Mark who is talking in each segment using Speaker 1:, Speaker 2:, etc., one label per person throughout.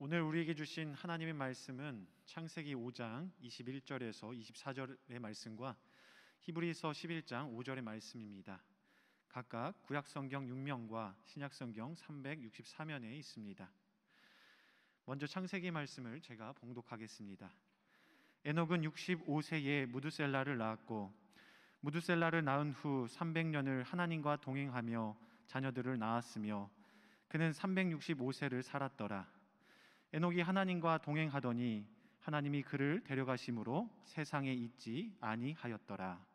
Speaker 1: 오늘 우리에게 주신 하나님의 말씀은 창세기 5장 21절에서 24절의 말씀과 히브리서 11장 5절의 말씀입니다. 각각 구약성경 6면과 신약성경 364면에 있습니다. 먼저 창세기 말씀을 제가 봉독하겠습니다. 에녹은 65세에 무두셀라를 낳았고 무두셀라를 낳은 후 300년을 하나님과 동행하며 자녀들을 낳았으며 그는 365세를 살았더라. 에녹이 하나님과 동행하더니 하나님이 그를 데려가심으로 세상에 있지 아니하였더라.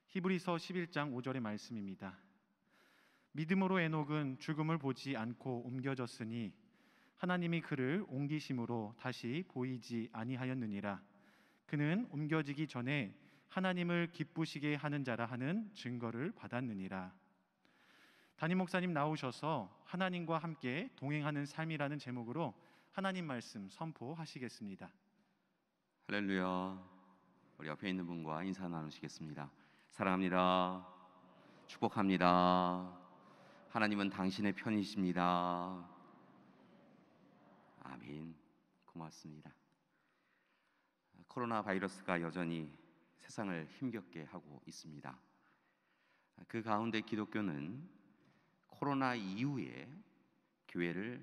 Speaker 1: 히브리서 11장 5절의 말씀입니다. 믿음으로 에녹은 죽음을 보지 않고 옮겨졌으니 하나님이 그를 옮기심으로 다시 보이지 아니하였느니라. 그는 옮겨지기 전에 하나님을 기쁘시게 하는 자라 하는 증거를 받았느니라. 담임 목사님 나오셔서 하나님과 함께 동행하는 삶이라는 제목으로 하나님 말씀 선포하시겠습니다.
Speaker 2: 할렐루야. 우리 옆에 있는 분과 인사 나누시겠습니다. 사랑합니다. 축복합니다. 하나님은 당신의 편이십니다. 아멘. 고맙습니다. 코로나 바이러스가 여전히 세상을 힘겹게 하고 있습니다. 그 가운데 기독교는 코로나 이후에 교회를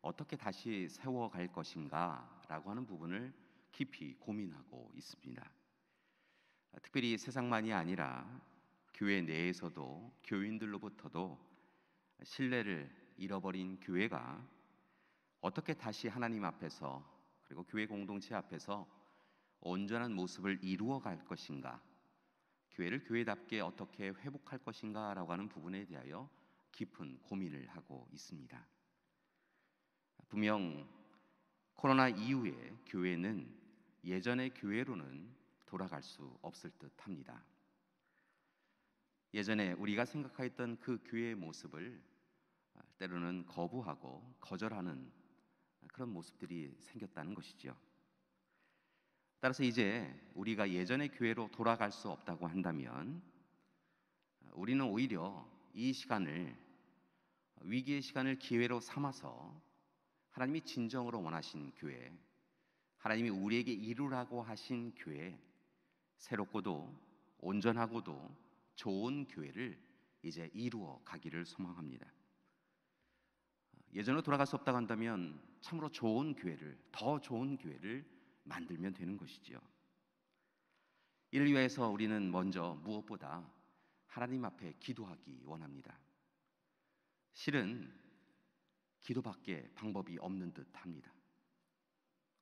Speaker 2: 어떻게 다시 세워갈 것인가 라고 하는 부분을 깊이 고민하고 있습니다. 특별히 세상만이 아니라 교회 내에서도 교인들로부터도 신뢰를 잃어버린 교회가 어떻게 다시 하나님 앞에서 그리고 교회 공동체 앞에서 온전한 모습을 이루어갈 것인가, 교회를 교회답게 어떻게 회복할 것인가 라고 하는 부분에 대하여 깊은 고민을 하고 있습니다. 분명 코로나 이후에 교회는 예전의 교회로는 돌아갈 수 없을 듯 합니다. 예전에 우리가 생각했던 그 교회의 모습을 때로는 거부하고 거절하는 그런 모습들이 생겼다는 것이죠. 따라서 이제 우리가 예전의 교회로 돌아갈 수 없다고 한다면 우리는 오히려 이 시간을, 위기의 시간을 기회로 삼아서 하나님이 진정으로 원하신 교회, 하나님이 우리에게 이루라고 하신 교회, 새롭고도 온전하고도 좋은 교회를 이제 이루어 가기를 소망합니다. 예전으로 돌아갈 수 없다고 한다면 참으로 좋은 교회를, 더 좋은 교회를 만들면 되는 것이지요. 이를 위해서 우리는 먼저 무엇보다 하나님 앞에 기도하기 원합니다. 실은 기도밖에 방법이 없는 듯 합니다.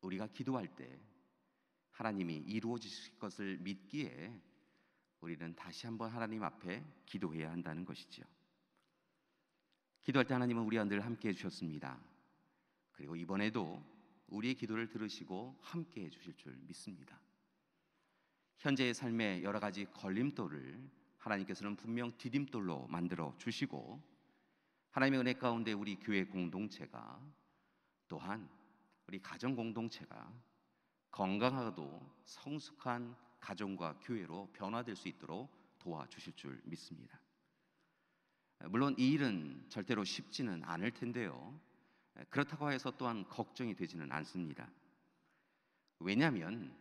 Speaker 2: 우리가 기도할 때 하나님이 이루어 주실 것을 믿기에 우리는 다시 한번 하나님 앞에 기도해야 한다는 것이지요. 기도할 때 하나님은 우리와 늘 함께 해주셨습니다. 그리고 이번에도 우리의 기도를 들으시고 함께 해주실 줄 믿습니다. 현재의 삶에 여러 가지 걸림돌을 하나님께서는 분명 디딤돌로 만들어 주시고, 하나님의 은혜 가운데 우리 교회 공동체가, 또한 우리 가정 공동체가 건강하고 성숙한 가정과 교회로 변화될 수 있도록 도와주실 줄 믿습니다. 물론 이 일은 절대로 쉽지는 않을 텐데요, 그렇다고 해서 또한 걱정이 되지는 않습니다. 왜냐하면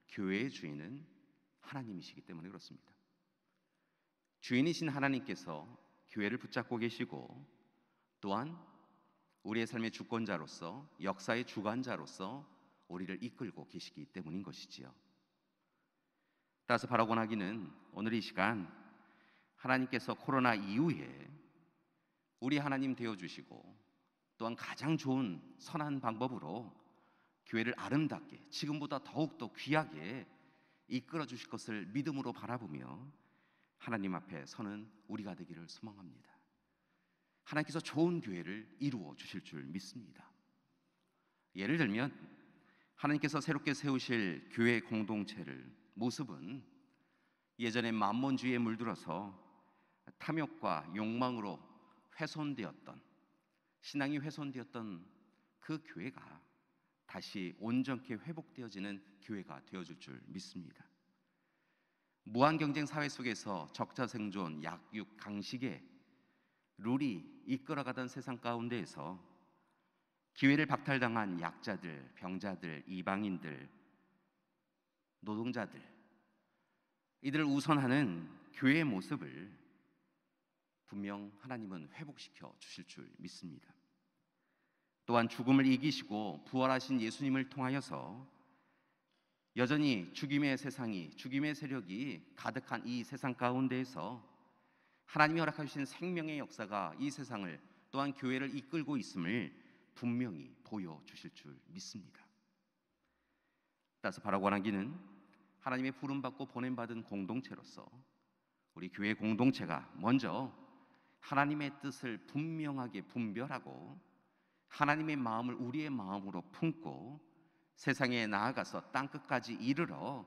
Speaker 2: 교회의 주인은 하나님이시기 때문에 그렇습니다. 주인이신 하나님께서 교회를 붙잡고 계시고, 또한 우리의 삶의 주권자로서, 역사의 주관자로서 우리를 이끌고 계시기 때문인 것이지요. 따라서 바라고 하기는 오늘 이 시간 하나님께서 코로나 이후에 우리 하나님 되어주시고, 또한 가장 좋은 선한 방법으로 교회를 아름답게, 지금보다 더욱더 귀하게 이끌어 주실 것을 믿음으로 바라보며 하나님 앞에 서는 우리가 되기를 소망합니다. 하나님께서 좋은 교회를 이루어 주실 줄 믿습니다. 예를 들면 하나님께서 새롭게 세우실 교회 공동체를 모습은 예전에 만몬주의에 물들어서 탐욕과 욕망으로 훼손되었던, 신앙이 훼손되었던 그 교회가 다시 온전케 회복되어지는 교회가 되어줄 줄 믿습니다. 무한경쟁 사회 속에서 적자생존, 약육, 강식의 룰이 이끌어가던 세상 가운데에서 기회를 박탈당한 약자들, 병자들, 이방인들, 노동자들, 이들을 우선하는 교회의 모습을 분명 하나님은 회복시켜 주실 줄 믿습니다. 또한 죽음을 이기시고 부활하신 예수님을 통하여서 여전히 죽임의 세상이, 죽임의 세력이 가득한 이 세상 가운데에서 하나님이 허락하신 생명의 역사가 이 세상을, 또한 교회를 이끌고 있음을 분명히 보여주실 줄 믿습니다. 따라서 바라고환기는 하나님의 부름받고 보냄받은 공동체로서 우리 교회 공동체가 먼저 하나님의 뜻을 분명하게 분별하고 하나님의 마음을 우리의 마음으로 품고 세상에 나아가서 땅끝까지 이르러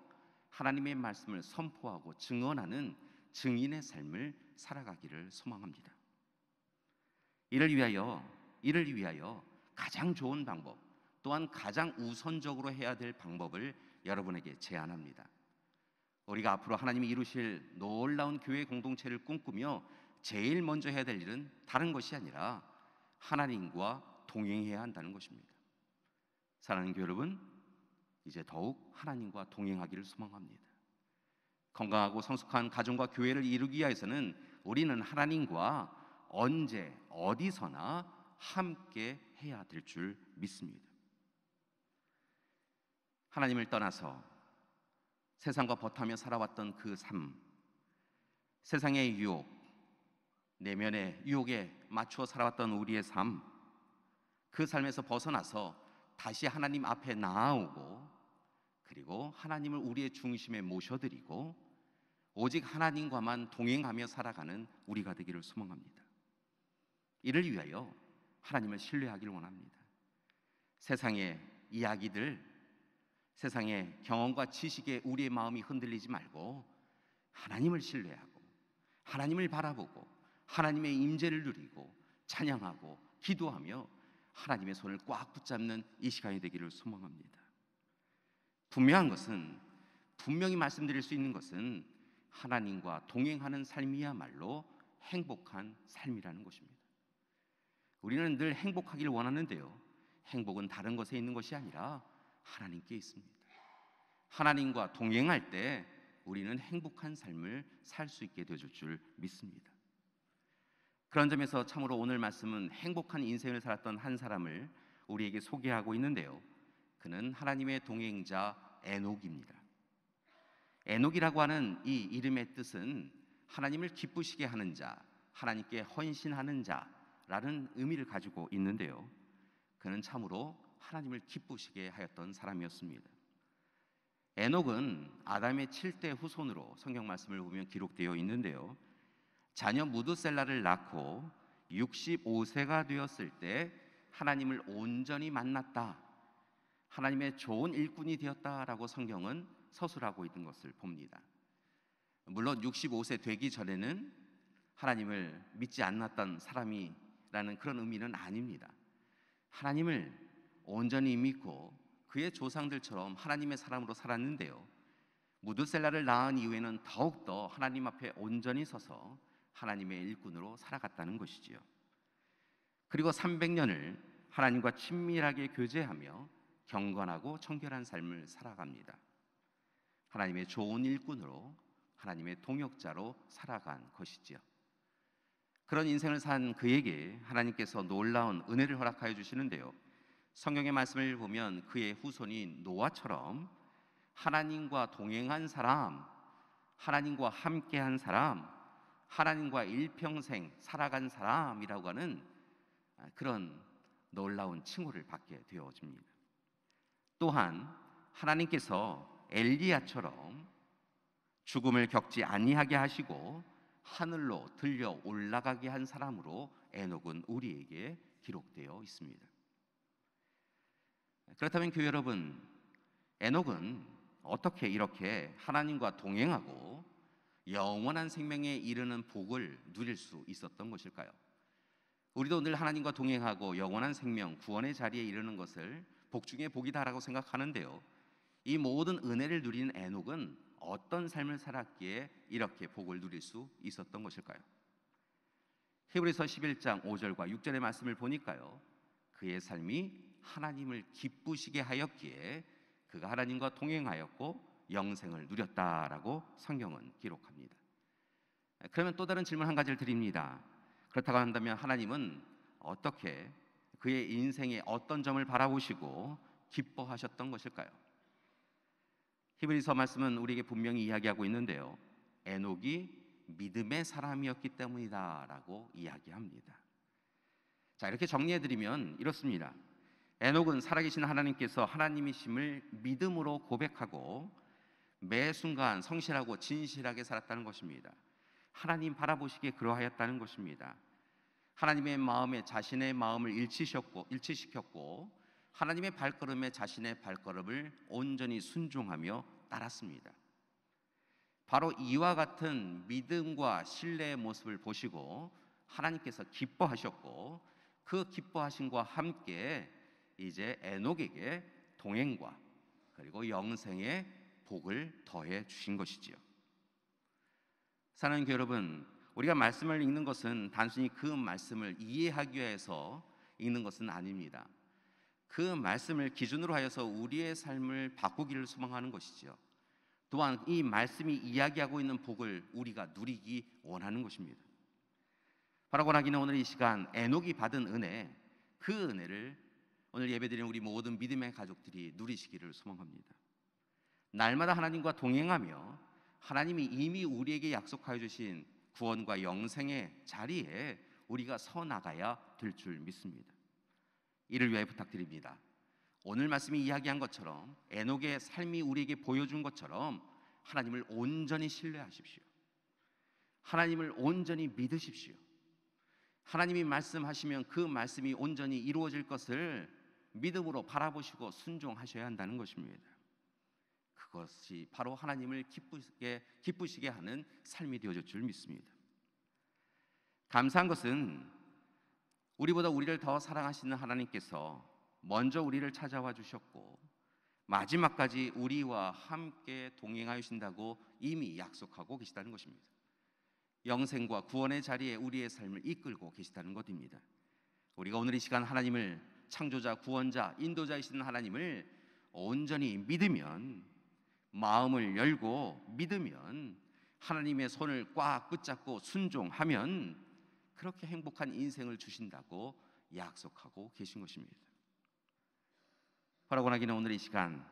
Speaker 2: 하나님의 말씀을 선포하고 증언하는 증인의 삶을 살아가기를 소망합니다. 이를 위하여 가장 좋은 방법, 또한 가장 우선적으로 해야 될 방법을 여러분에게 제안합니다. 우리가 앞으로 하나님이 이루실 놀라운 교회 공동체를 꿈꾸며 제일 먼저 해야 될 일은 다른 것이 아니라 하나님과 동행해야 한다는 것입니다. 사랑하는 교회 여러분, 이제 더욱 하나님과 동행하기를 소망합니다. 건강하고 성숙한 가정과 교회를 이루기 위해서는 우리는 하나님과 언제 어디서나 함께 해야 될 줄 믿습니다. 하나님을 떠나서 세상과 버타며 살아왔던 그 삶, 세상의 유혹, 내면의 유혹에 맞추어 살아왔던 우리의 삶, 그 삶에서 벗어나서 다시 하나님 앞에 나아오고, 그리고 하나님을 우리의 중심에 모셔드리고 오직 하나님과만 동행하며 살아가는 우리가 되기를 소망합니다. 이를 위하여 하나님을 신뢰하기를 원합니다. 세상의 이야기들, 세상의 경험과 지식에 우리의 마음이 흔들리지 말고 하나님을 신뢰하고 하나님을 바라보고 하나님의 임재를 누리고 찬양하고 기도하며 하나님의 손을 꽉 붙잡는 이 시간이 되기를 소망합니다. 분명히 말씀드릴 수 있는 것은 하나님과 동행하는 삶이야말로 행복한 삶이라는 것입니다. 우리는 늘 행복하기를 원하는데요, 행복은 다른 것에 있는 것이 아니라 하나님께 있습니다. 하나님과 동행할 때 우리는 행복한 삶을 살 수 있게 되어줄 줄 믿습니다. 그런 점에서 참으로 오늘 말씀은 행복한 인생을 살았던 한 사람을 우리에게 소개하고 있는데요, 그는 하나님의 동행자 에녹입니다. 에녹이라고 하는 이 이름의 뜻은 하나님을 기쁘시게 하는 자, 하나님께 헌신하는 자라는 의미를 가지고 있는데요, 그는 참으로 하나님을 기쁘시게 하였던 사람이었습니다. 에녹은 아담의 7대 후손으로 성경 말씀을 보면 기록되어 있는데요, 자녀 무드셀라를 낳고 65세가 되었을 때 하나님을 온전히 만났다, 하나님의 좋은 일꾼이 되었다라고 성경은 서술하고 있는 것을 봅니다. 물론 65세 되기 전에는 하나님을 믿지 않았던 사람이라는 그런 의미는 아닙니다. 하나님을 온전히 믿고 그의 조상들처럼 하나님의 사람으로 살았는데요, 무드셀라를 낳은 이후에는 더욱더 하나님 앞에 온전히 서서 하나님의 일꾼으로 살아갔다는 것이지요. 그리고 300년을 하나님과 친밀하게 교제하며 경건하고 청결한 삶을 살아갑니다. 하나님의 좋은 일꾼으로, 하나님의 동역자로 살아간 것이지요. 그런 인생을 산 그에게 하나님께서 놀라운 은혜를 허락하여 주시는데요, 성경의 말씀을 보면 그의 후손이 노아처럼 하나님과 동행한 사람, 하나님과 함께한 사람, 하나님과 일평생 살아간 사람이라고 하는 그런 놀라운 칭호를 받게 되어집니다. 또한 하나님께서 엘리야처럼 죽음을 겪지 아니하게 하시고 하늘로 들려 올라가게 한 사람으로 에녹은 우리에게 기록되어 있습니다. 그렇다면 교회 여러분, 에녹은 어떻게 이렇게 하나님과 동행하고 영원한 생명에 이르는 복을 누릴 수 있었던 것일까요? 우리도 늘 하나님과 동행하고 영원한 생명, 구원의 자리에 이르는 것을 복 중에 복이다라고 생각하는데요, 이 모든 은혜를 누리는 에녹은 어떤 삶을 살았기에 이렇게 복을 누릴 수 있었던 것일까요? 히브리서 11장 5절과 6절의 말씀을 보니까요, 그의 삶이 하나님을 기쁘시게 하였기에 그가 하나님과 동행하였고 영생을 누렸다라고 성경은 기록합니다. 그러면 또 다른 질문 한 가지를 드립니다. 그렇다고 한다면 하나님은 어떻게 그의 인생의 어떤 점을 바라보시고 기뻐하셨던 것일까요? 히브리서 말씀은 우리에게 분명히 이야기하고 있는데요. 에녹이 믿음의 사람이었기 때문이다라고 이야기합니다. 자, 이렇게 정리해드리면 이렇습니다. 에녹은 살아계신 하나님께서 하나님이심을 믿음으로 고백하고 매 순간 성실하고 진실하게 살았다는 것입니다. 하나님 바라보시기에 그러하였다는 것입니다. 하나님의 마음에 자신의 마음을 일치시켰고 하나님의 발걸음에 자신의 발걸음을 온전히 순종하며 따랐습니다. 바로 이와 같은 믿음과 신뢰의 모습을 보시고 하나님께서 기뻐하셨고 그 기뻐하심과 함께 이제 에녹에게 동행과 그리고 영생의 복을 더해 주신 것이지요. 사랑하는 교회 여러분, 우리가 말씀을 읽는 것은 단순히 그 말씀을 이해하기 위해서 읽는 것은 아닙니다. 그 말씀을 기준으로 하여서 우리의 삶을 바꾸기를 소망하는 것이지요. 또한 이 말씀이 이야기하고 있는 복을 우리가 누리기 원하는 것입니다. 바라고 하기는 오늘 이 시간 에녹이 받은 은혜, 그 은혜를 오늘 예배드리는 우리 모든 믿음의 가족들이 누리시기를 소망합니다. 날마다 하나님과 동행하며 하나님이 이미 우리에게 약속하여 주신 구원과 영생의 자리에 우리가 서 나가야 될 줄 믿습니다. 이를 위해 부탁드립니다. 오늘 말씀이 이야기한 것처럼 에녹의 삶이 우리에게 보여준 것처럼 하나님을 온전히 신뢰하십시오. 하나님을 온전히 믿으십시오. 하나님이 말씀하시면 그 말씀이 온전히 이루어질 것을 믿음으로 바라보시고 순종하셔야 한다는 것입니다. 그것이 바로 하나님을 기쁘시게 하는 삶이 되어질 줄 믿습니다. 감사한 것은 우리보다 우리를 더 사랑하시는 하나님께서 먼저 우리를 찾아와 주셨고 마지막까지 우리와 함께 동행하신다고 이미 약속하고 계시다는 것입니다. 영생과 구원의 자리에 우리의 삶을 이끌고 계시다는 것입니다. 우리가 오늘 이 시간 하나님을 창조자, 구원자, 인도자이신 하나님을 온전히 믿으면, 마음을 열고 믿으면, 하나님의 손을 꽉 붙잡고 순종하면 그렇게 행복한 인생을 주신다고 약속하고 계신 것입니다. 바라고 하기는 오늘 이 시간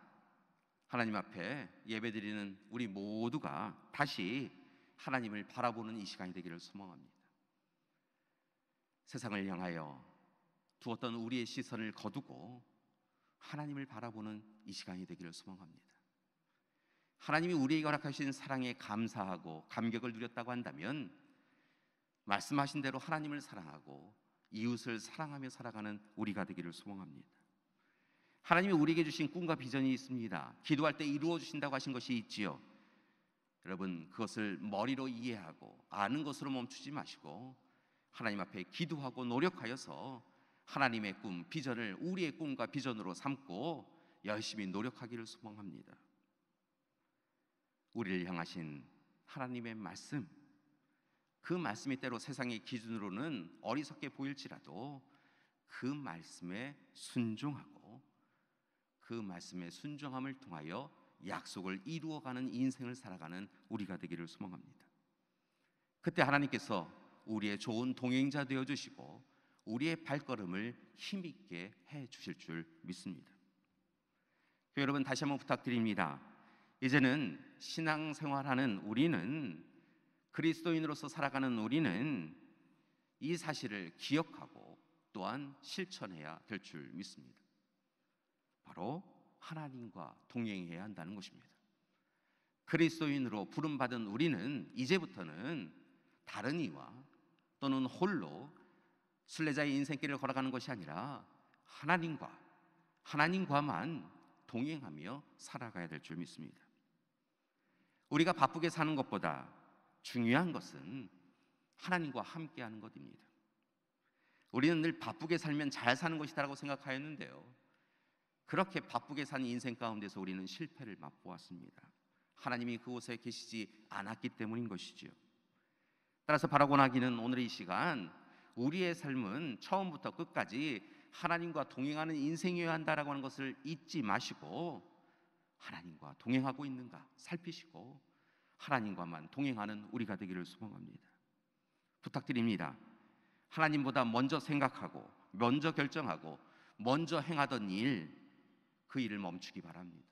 Speaker 2: 하나님 앞에 예배드리는 우리 모두가 다시 하나님을 바라보는 이 시간이 되기를 소망합니다. 세상을 향하여 두었던 우리의 시선을 거두고 하나님을 바라보는 이 시간이 되기를 소망합니다. 하나님이 우리에게 허락하신 사랑에 감사하고 감격을 누렸다고 한다면 말씀하신 대로 하나님을 사랑하고 이웃을 사랑하며 살아가는 우리가 되기를 소망합니다. 하나님이 우리에게 주신 꿈과 비전이 있습니다. 기도할 때 이루어 주신다고 하신 것이 있지요. 여러분, 그것을 머리로 이해하고 아는 것으로 멈추지 마시고 하나님 앞에 기도하고 노력하여서 하나님의 꿈, 비전을 우리의 꿈과 비전으로 삼고 열심히 노력하기를 소망합니다. 우리를 향하신 하나님의 말씀, 그 말씀이 때로 세상의 기준으로는 어리석게 보일지라도 그 말씀에 순종하고 그 말씀의 순종함을 통하여 약속을 이루어가는 인생을 살아가는 우리가 되기를 소망합니다. 그때 하나님께서 우리의 좋은 동행자 되어주시고 우리의 발걸음을 힘있게 해주실 줄 믿습니다. 여러분, 다시 한번 부탁드립니다. 이제는 신앙생활하는 우리는, 그리스도인으로서 살아가는 우리는 이 사실을 기억하고 또한 실천해야 될 줄 믿습니다. 바로 하나님과 동행해야 한다는 것입니다. 그리스도인으로 부름받은 우리는 이제부터는 다른 이와 또는 홀로 순례자의 인생길을 걸어가는 것이 아니라 하나님과만 동행하며 살아가야 될 줄 믿습니다. 우리가 바쁘게 사는 것보다 중요한 것은 하나님과 함께하는 것입니다. 우리는 늘 바쁘게 살면 잘 사는 것이다라고 생각하였는데요, 그렇게 바쁘게 사는 인생 가운데서 우리는 실패를 맛보았습니다. 하나님이 그곳에 계시지 않았기 때문인 것이지요. 따라서 바라고 나기는 오늘 이 시간 우리의 삶은 처음부터 끝까지 하나님과 동행하는 인생이어야 한다라고 하는 것을 잊지 마시고 하나님과 동행하고 있는가 살피시고 하나님과만 동행하는 우리가 되기를 소망합니다. 부탁드립니다. 하나님보다 먼저 생각하고 먼저 결정하고 먼저 행하던 일, 그 일을 멈추기 바랍니다.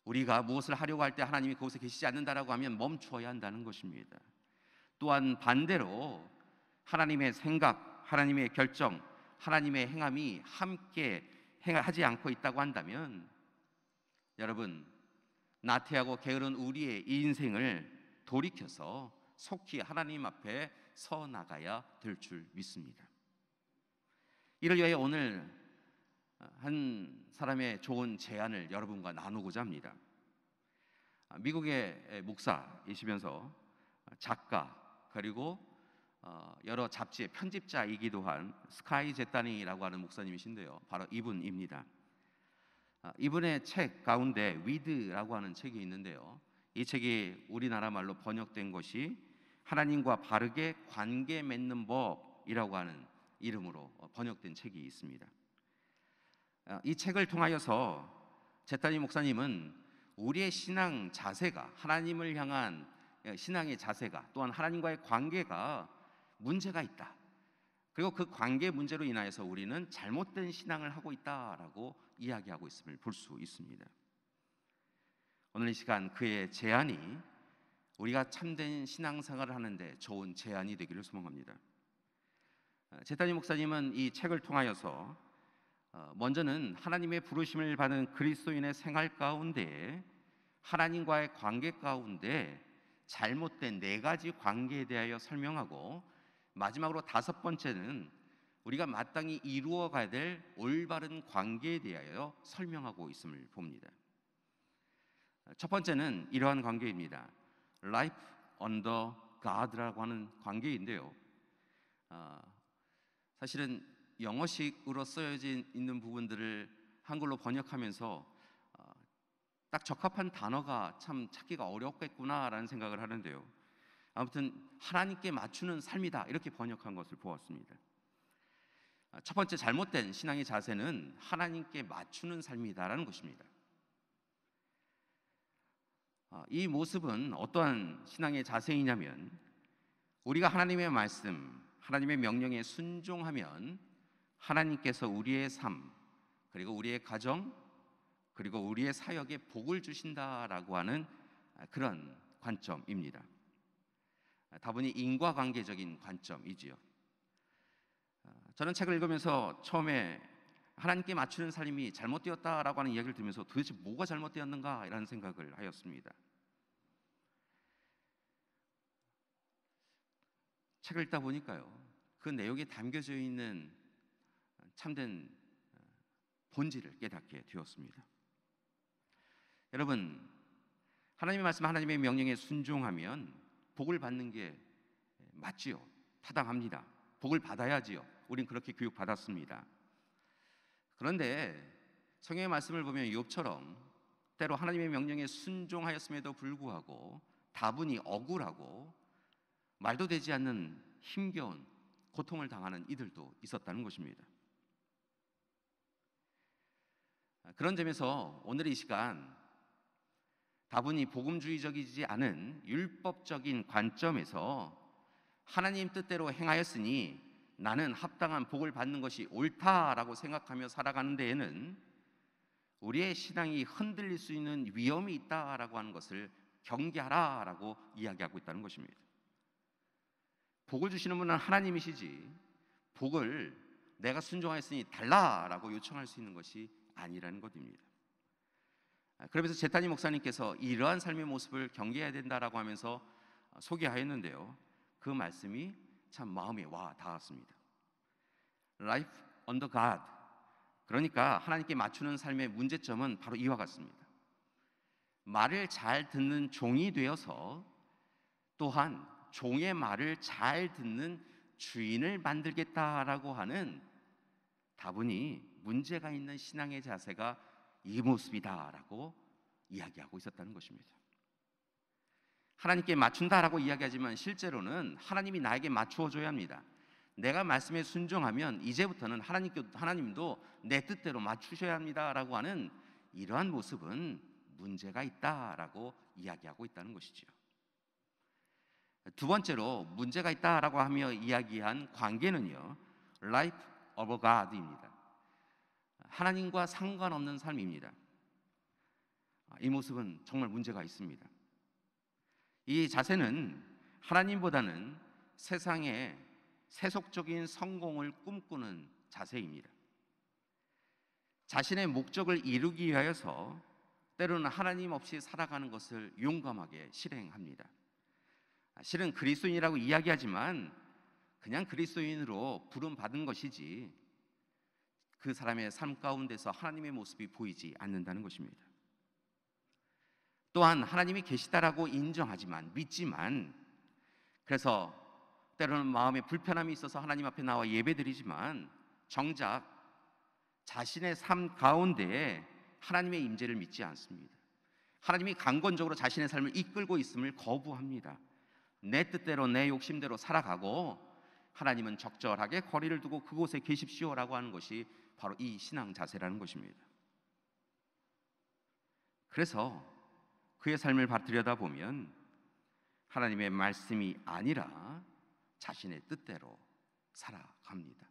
Speaker 2: 우리가 무엇을 하려고 할 때 하나님이 그곳에 계시지 않는다라고 하면 멈추어야 한다는 것입니다. 또한 반대로 하나님의 생각, 하나님의 결정, 하나님의 행함이 함께 하지 않고 있다고 한다면 여러분, 나태하고 게으른 우리의 이 인생을 돌이켜서 속히 하나님 앞에 서 나가야 될 줄 믿습니다. 이를 위하여 오늘 한 사람의 좋은 제안을 여러분과 나누고자 합니다. 미국의 목사이시면서 작가 그리고 여러 잡지의 편집자이기도 한 스카이 제타니라고 하는 목사님이신데요, 바로 이분입니다. 이분의 책 가운데 위드라고 하는 책이 있는데요, 이 책이 우리나라 말로 번역된 것이 하나님과 바르게 관계 맺는 법이라고 하는 이름으로 번역된 책이 있습니다. 이 책을 통하여서 제타니 목사님은 우리의 신앙 자세가, 하나님을 향한 신앙의 자세가, 또한 하나님과의 관계가 문제가 있다, 그리고 그 관계 문제로 인하여서 우리는 잘못된 신앙을 하고 있다라고 이야기하고 있음을 볼 수 있습니다. 오늘 이 시간 그의 제안이 우리가 참된 신앙생활을 하는데 좋은 제안이 되기를 소망합니다. 제타니 목사님은 이 책을 통하여서 먼저는 하나님의 부르심을 받은 그리스도인의 생활 가운데 하나님과의 관계 가운데 잘못된 4가지 관계에 대하여 설명하고, 마지막으로 5번째는 우리가 마땅히 이루어 가야 될 올바른 관계에 대하여 설명하고 있음을 봅니다. 첫 번째는 이러한 관계입니다. Life under God라고 하는 관계인데요, 사실은 영어식으로 쓰여져 있는 부분들을 한글로 번역하면서 딱 적합한 단어가 참 찾기가 어렵겠구나라는 생각을 하는데요, 아무튼 하나님께 맞추는 삶이다 이렇게 번역한 것을 보았습니다. 첫 번째 잘못된 신앙의 자세는 하나님께 맞추는 삶이다라는 것입니다. 이 모습은 어떠한 신앙의 자세이냐면, 우리가 하나님의 말씀, 하나님의 명령에 순종하면 하나님께서 우리의 삶, 그리고 우리의 가정, 그리고 우리의 사역에 복을 주신다라고 하는 그런 관점입니다. 다분히 인과관계적인 관점이지요. 저는 책을 읽으면서 처음에 하나님께 맞추는 삶이 잘못되었다라고 하는 이야기를 들으면서 도대체 뭐가 잘못되었는가 이라는 생각을 하였습니다. 책을 읽다 보니까요, 그 내용에 담겨져 있는 참된 본질을 깨닫게 되었습니다. 여러분, 하나님의 말씀, 하나님의 명령에 순종하면 복을 받는 게 맞지요. 타당합니다. 복을 받아야지요. 우린 그렇게 교육받았습니다. 그런데 성경의 말씀을 보면 욥처럼 때로 하나님의 명령에 순종하였음에도 불구하고 다분히 억울하고 말도 되지 않는 힘겨운 고통을 당하는 이들도 있었다는 것입니다. 그런 점에서 오늘 이 시간 다분히 복음주의적이지 않은 율법적인 관점에서 하나님 뜻대로 행하였으니 나는 합당한 복을 받는 것이 옳다라고 생각하며 살아가는 데에는 우리의 신앙이 흔들릴 수 있는 위험이 있다라고 하는 것을 경계하라라고 이야기하고 있다는 것입니다. 복을 주시는 분은 하나님이시지 복을 내가 순종하였으니 달라라고 요청할 수 있는 것이 아니라는 것입니다. 그러면서 제타니 목사님께서 이러한 삶의 모습을 경계해야 된다라고 하면서 소개하였는데요, 그 말씀이 참 마음에 와 닿았습니다. Life under God, 그러니까 하나님께 맞추는 삶의 문제점은 바로 이와 같습니다. 말을 잘 듣는 종이 되어서 또한 종의 말을 잘 듣는 주인을 만들겠다라고 하는 다분히 문제가 있는 신앙의 자세가 이 모습이다라고 이야기하고 있었다는 것입니다. 하나님께 맞춘다라고 이야기하지만 실제로는 하나님이 나에게 맞추어 줘야 합니다. 내가 말씀에 순종하면 이제부터는 하나님도 내 뜻대로 맞추셔야 합니다라고 하는 이러한 모습은 문제가 있다라고 이야기하고 있다는 것이죠. 두 번째로 문제가 있다라고 하며 이야기한 관계는요, life of God입니다. 하나님과 상관없는 삶입니다. 이 모습은 정말 문제가 있습니다. 이 자세는 하나님보다는 세상의 세속적인 성공을 꿈꾸는 자세입니다. 자신의 목적을 이루기 위하여서 때로는 하나님 없이 살아가는 것을 용감하게 실행합니다. 실은 그리스도인이라고 이야기하지만 그냥 그리스도인으로 부름받은 것이지 그 사람의 삶 가운데서 하나님의 모습이 보이지 않는다는 것입니다. 또한 하나님이 계시다라고 인정하지만 믿지만, 그래서 때로는 마음에 불편함이 있어서 하나님 앞에 나와 예배드리지만 정작 자신의 삶 가운데에 하나님의 임재를 믿지 않습니다. 하나님이 강권적으로 자신의 삶을 이끌고 있음을 거부합니다. 내 뜻대로 내 욕심대로 살아가고 하나님은 적절하게 거리를 두고 그곳에 계십시오라고 하는 것이 바로 이 신앙 자세라는 것입니다. 그래서 그의 삶을 들여다보면 하나님의 말씀이 아니라 자신의 뜻대로 살아갑니다.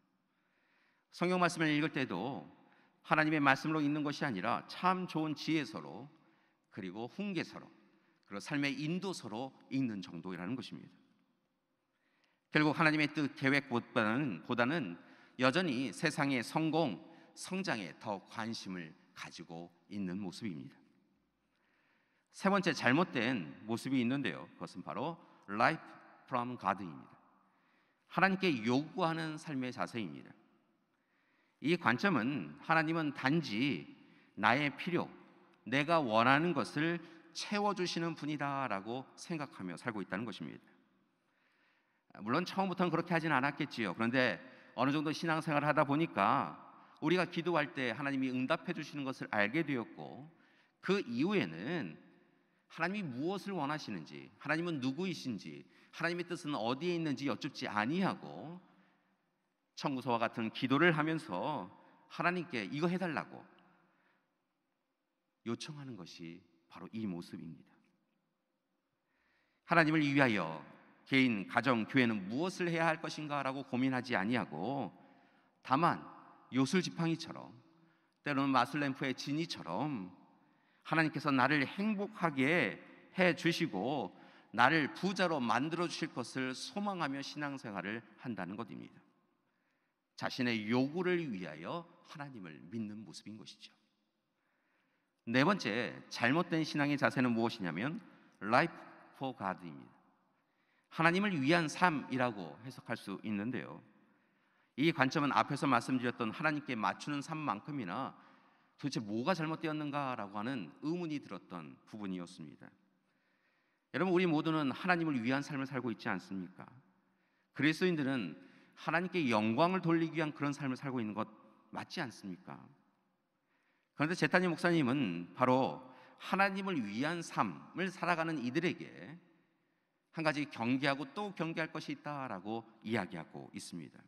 Speaker 2: 성경 말씀을 읽을 때도 하나님의 말씀으로 읽는 것이 아니라 참 좋은 지혜서로, 그리고 훈계서로, 그리고 삶의 인도서로 읽는 정도라는 것입니다. 결국 하나님의 뜻 계획보다는 여전히 세상의 성공, 성장에 더 관심을 가지고 있는 모습입니다. 세 번째 잘못된 모습이 있는데요, 그것은 바로 life from God입니다. 하나님께 요구하는 삶의 자세입니다. 이 관점은 하나님은 단지 나의 필요, 내가 원하는 것을 채워주시는 분이다라고 생각하며 살고 있다는 것입니다. 물론 처음부터는 그렇게 하진 않았겠지요. 그런데 어느 정도 신앙생활을 하다 보니까 우리가 기도할 때 하나님이 응답해 주시는 것을 알게 되었고, 그 이후에는 하나님이 무엇을 원하시는지, 하나님은 누구이신지, 하나님의 뜻은 어디에 있는지 여쭙지 아니하고 청구서와 같은 기도를 하면서 하나님께 이거 해달라고 요청하는 것이 바로 이 모습입니다. 하나님을 위하여 개인, 가정, 교회는 무엇을 해야 할 것인가 라고 고민하지 아니하고, 다만 요술지팡이처럼, 때로는 마술램프의 지니처럼 하나님께서 나를 행복하게 해주시고 나를 부자로 만들어 주실 것을 소망하며 신앙생활을 한다는 것입니다. 자신의 요구를 위하여 하나님을 믿는 모습인 것이죠. 네 번째 잘못된 신앙의 자세는 무엇이냐면 life for God입니다. 하나님을 위한 삶이라고 해석할 수 있는데요, 이 관점은 앞에서 말씀드렸던 하나님께 맞추는 삶만큼이나 도대체 뭐가 잘못되었는가라고 하는 의문이 들었던 부분이었습니다. 여러분, 우리 모두는 하나님을 위한 삶을 살고 있지 않습니까? 그리스도인들은 하나님께 영광을 돌리기 위한 그런 삶을 살고 있는 것 맞지 않습니까? 그런데 제타니 목사님은 바로 하나님을 위한 삶을 살아가는 이들에게 한 가지 경계하고 또 경계할 것이 있다라고 이야기하고 있습니다.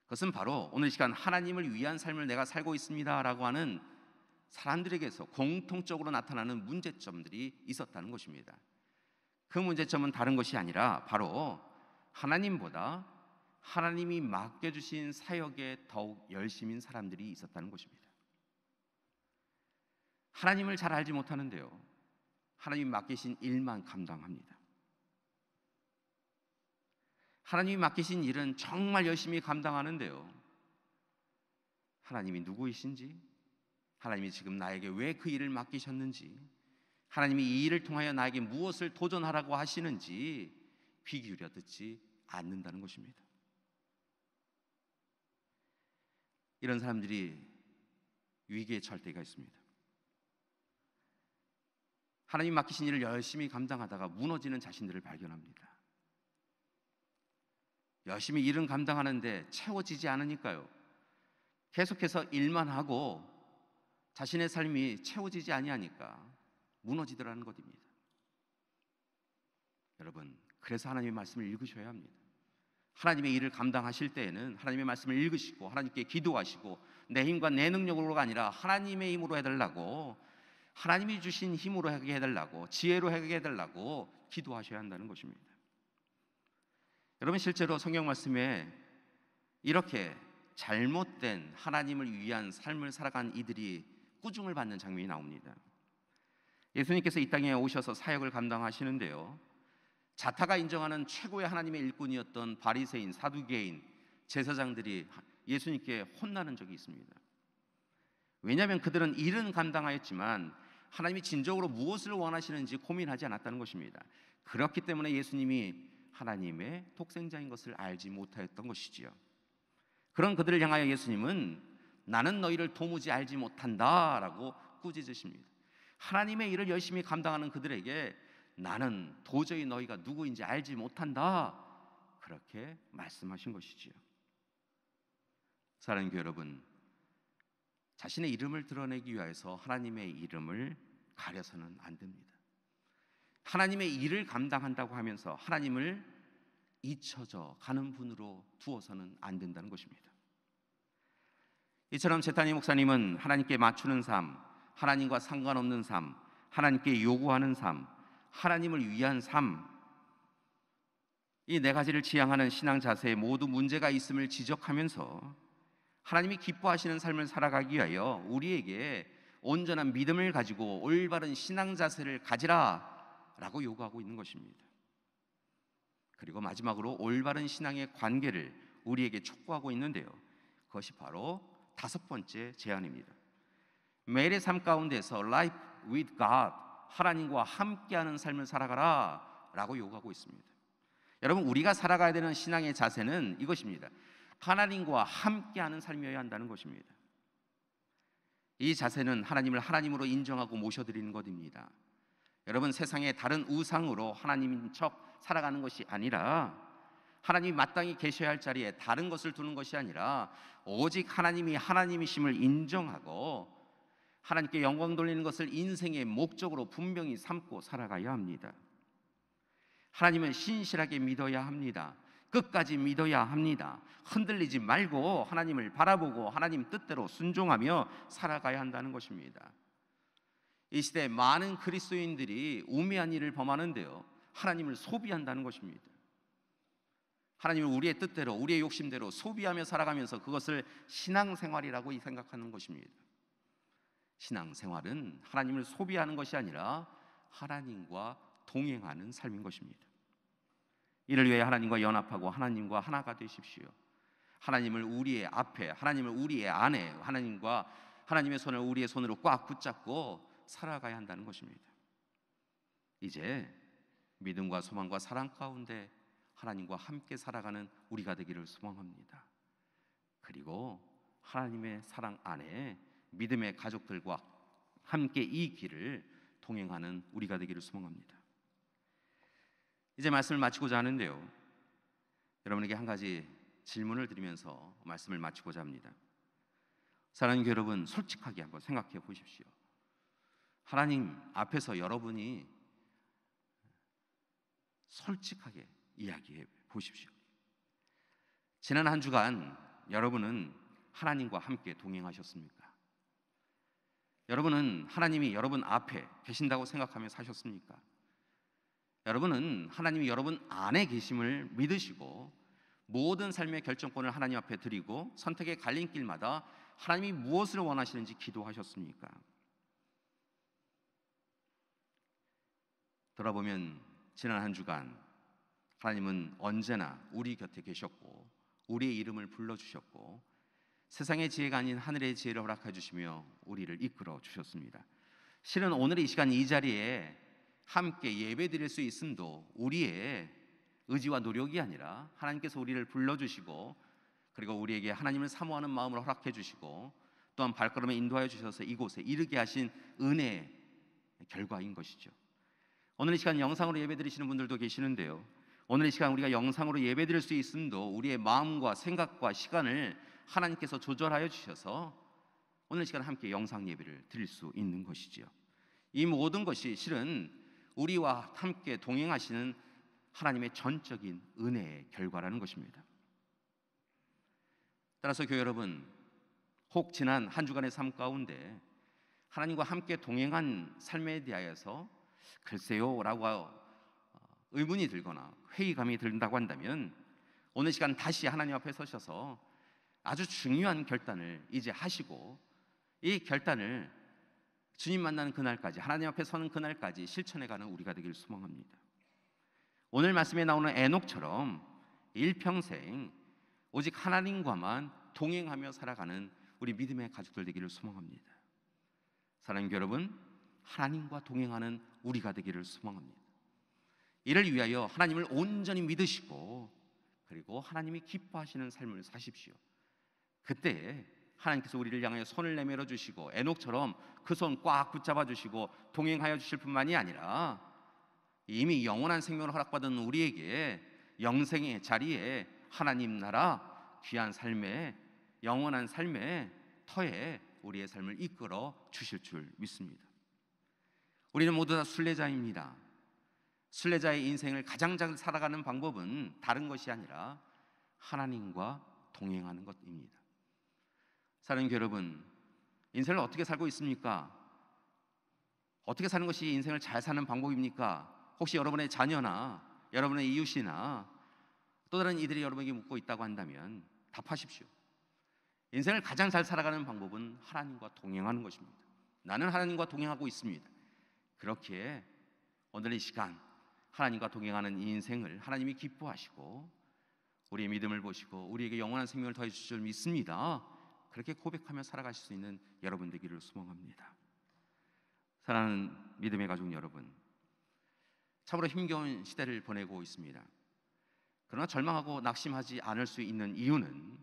Speaker 2: 그것은 바로 오늘 시간 하나님을 위한 삶을 내가 살고 있습니다라고 하는 사람들에게서 공통적으로 나타나는 문제점들이 있었다는 것입니다. 그 문제점은 다른 것이 아니라 바로 하나님보다 하나님이 맡겨주신 사역에 더욱 열심인 사람들이 있었다는 것입니다. 하나님을 잘 알지 못하는데요, 하나님이 맡기신 일만 감당합니다. 하나님이 맡기신 일은 정말 열심히 감당하는데요, 하나님이 누구이신지, 하나님이 지금 나에게 왜 그 일을 맡기셨는지, 하나님이 이 일을 통하여 나에게 무엇을 도전하라고 하시는지 귀 기울여 듣지 않는다는 것입니다. 이런 사람들이 위기에 처할 때가 있습니다. 하나님 맡기신 일을 열심히 감당하다가 무너지는 자신들을 발견합니다. 열심히 일은 감당하는데 채워지지 않으니까요, 계속해서 일만 하고 자신의 삶이 채워지지 아니하니까 무너지더라는 것입니다. 여러분, 그래서 하나님의 말씀을 읽으셔야 합니다. 하나님의 일을 감당하실 때에는 하나님의 말씀을 읽으시고 하나님께 기도하시고 내 힘과 내 능력으로가 아니라 하나님의 힘으로 해달라고, 하나님이 주신 힘으로 하게 해달라고, 지혜로 하게 해달라고 기도하셔야 한다는 것입니다. 여러분, 실제로 성경 말씀에 이렇게 잘못된 하나님을 위한 삶을 살아간 이들이 꾸중을 받는 장면이 나옵니다. 예수님께서 이 땅에 오셔서 사역을 감당하시는데요, 자타가 인정하는 최고의 하나님의 일꾼이었던 바리새인, 사두개인, 제사장들이 예수님께 혼나는 적이 있습니다. 왜냐하면 그들은 일은 감당하였지만 하나님이 진정으로 무엇을 원하시는지 고민하지 않았다는 것입니다. 그렇기 때문에 예수님이 하나님의 독생자인 것을 알지 못하였던 것이지요. 그런 그들을 향하여 예수님은 나는 너희를 도무지 알지 못한다라고 꾸짖으십니다. 하나님의 일을 열심히 감당하는 그들에게 나는 도저히 너희가 누구인지 알지 못한다, 그렇게 말씀하신 것이지요. 사랑하는 교회 여러분, 자신의 이름을 드러내기 위해서 하나님의 이름을 가려서는 안 됩니다. 하나님의 일을 감당한다고 하면서 하나님을 잊혀져 가는 분으로 두어서는 안 된다는 것입니다. 이처럼 제타니 목사님은 하나님께 맞추는 삶, 하나님과 상관없는 삶, 하나님께 요구하는 삶, 하나님을 위한 삶, 이 네 가지를 지향하는 신앙 자세에 모두 문제가 있음을 지적하면서 하나님이 기뻐하시는 삶을 살아가기 위하여 우리에게 온전한 믿음을 가지고 올바른 신앙 자세를 가지라 라고 요구하고 있는 것입니다. 그리고 마지막으로 올바른 신앙의 관계를 우리에게 촉구하고 있는데요, 그것이 바로 다섯 번째 제안입니다. 매일의 삶 가운데서 Life with God, 하나님과 함께하는 삶을 살아가라 라고 요구하고 있습니다. 여러분, 우리가 살아가야 되는 신앙의 자세는 이것입니다. 하나님과 함께하는 삶이어야 한다는 것입니다. 이 자세는 하나님을 하나님으로 인정하고 모셔드리는 것입니다. 여러분, 세상의 다른 우상으로 하나님인 척 살아가는 것이 아니라, 하나님이 마땅히 계셔야 할 자리에 다른 것을 두는 것이 아니라 오직 하나님이 하나님이심을 인정하고 하나님께 영광 돌리는 것을 인생의 목적으로 분명히 삼고 살아가야 합니다. 하나님은 신실하게 믿어야 합니다. 끝까지 믿어야 합니다. 흔들리지 말고 하나님을 바라보고 하나님 뜻대로 순종하며 살아가야 한다는 것입니다. 이 시대에 많은 그리스도인들이 우매한 일을 범하는데요, 하나님을 소비한다는 것입니다. 하나님을 우리의 뜻대로, 우리의 욕심대로 소비하며 살아가면서 그것을 신앙생활이라고 생각하는 것입니다. 신앙생활은 하나님을 소비하는 것이 아니라 하나님과 동행하는 삶인 것입니다. 이를 위해 하나님과 연합하고 하나님과 하나가 되십시오. 하나님을 우리의 앞에, 하나님을 우리의 안에, 하나님과 하나님의 손을 우리의 손으로 꽉 붙잡고 살아가야 한다는 것입니다. 이제 믿음과 소망과 사랑 가운데 하나님과 함께 살아가는 우리가 되기를 소망합니다. 그리고 하나님의 사랑 안에 믿음의 가족들과 함께 이 길을 동행하는 우리가 되기를 소망합니다. 이제 말씀을 마치고자 하는데요, 여러분에게 한 가지 질문을 드리면서 말씀을 마치고자 합니다. 사랑하는 교회 여러분, 솔직하게 한번 생각해 보십시오. 하나님 앞에서 여러분이 솔직하게 이야기해 보십시오. 지난 한 주간 여러분은 하나님과 함께 동행하셨습니까? 여러분은 하나님이 여러분 앞에 계신다고 생각하며 사셨습니까? 여러분은 하나님이 여러분 안에 계심을 믿으시고 모든 삶의 결정권을 하나님 앞에 드리고 선택의 갈림길마다 하나님이 무엇을 원하시는지 기도하셨습니까? 돌아보면 지난 한 주간 하나님은 언제나 우리 곁에 계셨고 우리의 이름을 불러주셨고 세상의 지혜가 아닌 하늘의 지혜를 허락해 주시며 우리를 이끌어 주셨습니다. 실은 오늘 이 시간 이 자리에 함께 예배 드릴 수 있음도 우리의 의지와 노력이 아니라 하나님께서 우리를 불러주시고 그리고 우리에게 하나님을 사모하는 마음을 허락해 주시고 또한 발걸음에 인도하여 주셔서 이곳에 이르게 하신 은혜의 결과인 것이죠. 오늘 이 시간 영상으로 예배 드리시는 분들도 계시는데요, 오늘 이 시간 우리가 영상으로 예배 드릴 수 있음도 우리의 마음과 생각과 시간을 하나님께서 조절하여 주셔서 오늘 이 시간 함께 영상 예배를 드릴 수 있는 것이지요. 이 모든 것이 실은 우리와 함께 동행하시는 하나님의 전적인 은혜의 결과라는 것입니다. 따라서 교회 여러분, 혹 지난 한 주간의 삶 가운데 하나님과 함께 동행한 삶에 대하여서 글쎄요 라고 의문이 들거나 회의감이 든다고 한다면 오늘 시간 다시 하나님 앞에 서셔서 아주 중요한 결단을 이제 하시고 이 결단을 주님 만나는 그날까지, 하나님 앞에 서는 그날까지 실천해가는 우리가 되길 소망합니다. 오늘 말씀에 나오는 에녹처럼 일평생 오직 하나님과만 동행하며 살아가는 우리 믿음의 가족들 되기를 소망합니다. 사랑하는 여러분, 하나님과 동행하는 우리가 되기를 소망합니다. 이를 위하여 하나님을 온전히 믿으시고 그리고 하나님이 기뻐하시는 삶을 사십시오. 그때 하나님께서 우리를 향하여 손을 내밀어 주시고 에녹처럼 그 손 꽉 붙잡아 주시고 동행하여 주실 뿐만이 아니라 이미 영원한 생명을 허락받은 우리에게 영생의 자리에 하나님 나라 귀한 삶의 영원한 삶의 터에 우리의 삶을 이끌어 주실 줄 믿습니다. 우리는 모두 다 순례자입니다. 순례자의 인생을 가장 잘 살아가는 방법은 다른 것이 아니라 하나님과 동행하는 것입니다. 사랑하는 여러분, 인생을 어떻게 살고 있습니까? 어떻게 사는 것이 인생을 잘 사는 방법입니까? 혹시 여러분의 자녀나 여러분의 이웃이나 또 다른 이들이 여러분에게 묻고 있다고 한다면 답하십시오. 인생을 가장 잘 살아가는 방법은 하나님과 동행하는 것입니다. 나는 하나님과 동행하고 있습니다. 그렇게 오늘 이 시간 하나님과 동행하는 이 인생을 하나님이 기뻐하시고 우리의 믿음을 보시고 우리에게 영원한 생명을 더해 주실 줄 믿습니다. 그렇게 고백하며 살아가실 수 있는 여러분 되기를 소망합니다. 사랑하는 믿음의 가족 여러분, 참으로 힘겨운 시대를 보내고 있습니다. 그러나 절망하고 낙심하지 않을 수 있는 이유는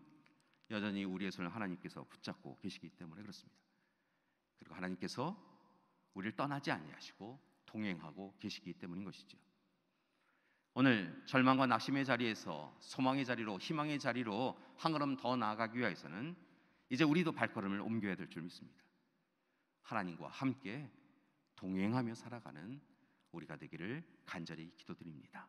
Speaker 2: 여전히 우리의 손을 하나님께서 붙잡고 계시기 때문에 그렇습니다. 그리고 하나님께서 우리를 떠나지 아니하시고 동행하고 계시기 때문인 것이죠. 오늘 절망과 낙심의 자리에서 소망의 자리로, 희망의 자리로 한 걸음 더 나아가기 위해서는 이제 우리도 발걸음을 옮겨야 될 줄 믿습니다. 하나님과 함께 동행하며 살아가는 우리가 되기를 간절히 기도드립니다.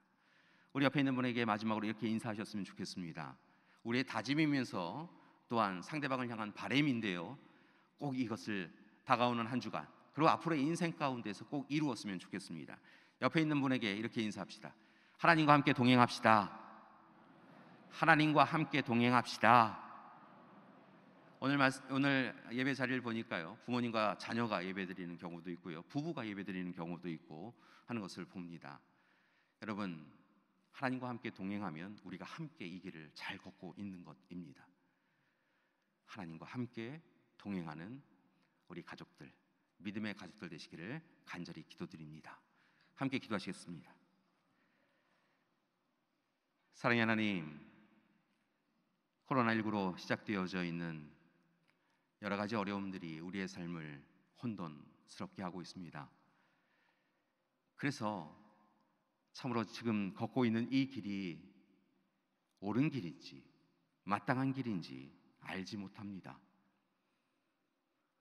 Speaker 2: 우리 옆에 있는 분에게 마지막으로 이렇게 인사하셨으면 좋겠습니다. 우리의 다짐이면서 또한 상대방을 향한 바람인데요, 꼭 이것을 다가오는 한 주간 그리고 앞으로의 인생 가운데서 꼭 이루었으면 좋겠습니다. 옆에 있는 분에게 이렇게 인사합시다. 하나님과 함께 동행합시다. 하나님과 함께 동행합시다. 오늘 예배 자리를 보니까요, 부모님과 자녀가 예배드리는 경우도 있고요, 부부가 예배드리는 경우도 있고 하는 것을 봅니다. 여러분, 하나님과 함께 동행하면 우리가 함께 이 길을 잘 걷고 있는 것입니다. 하나님과 함께 동행하는 우리 가족들, 믿음의 가족들 되시기를 간절히 기도드립니다. 함께 기도하시겠습니다. 사랑의 하나님, 코로나19로 시작되어져 있는 여러 가지 어려움들이 우리의 삶을 혼돈스럽게 하고 있습니다. 그래서 참으로 지금 걷고 있는 이 길이 옳은 길인지 마땅한 길인지 알지 못합니다.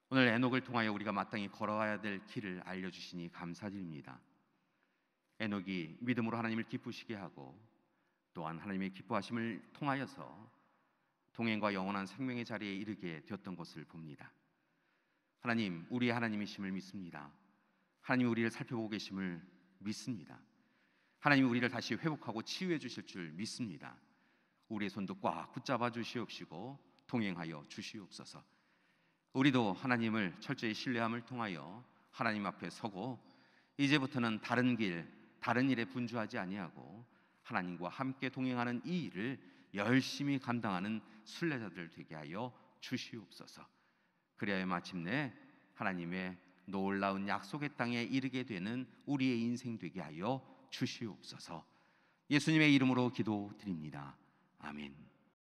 Speaker 2: 오늘 에녹을 통하여 우리가 마땅히 걸어가야 될 길을 알려주시니 감사드립니다. 에녹이 믿음으로 하나님을 기쁘시게 하고 또한 하나님의 기뻐하심을 통하여서 동행과 영원한 생명의 자리에 이르게 되었던 것을 봅니다. 하나님, 우리의 하나님이심을 믿습니다. 하나님, 우리를 살펴보고 계심을 믿습니다. 하나님, 우리를 다시 회복하고 치유해 주실 줄 믿습니다. 우리의 손도 꽉 붙잡아 주시옵시고 동행하여 주시옵소서. 우리도 하나님을 철저히 신뢰함을 통하여 하나님 앞에 서고 이제부터는 다른 길, 다른 일에 분주하지 아니하고 하나님과 함께 동행하는 이 일을 열심히 감당하는 순례자들 되게 하여 주시옵소서. 그리하여 마침내 하나님의 놀라운 약속의 땅에 이르게 되는 우리의 인생 되게 하여 주시옵소서. 예수님의 이름으로 기도드립니다. 아멘.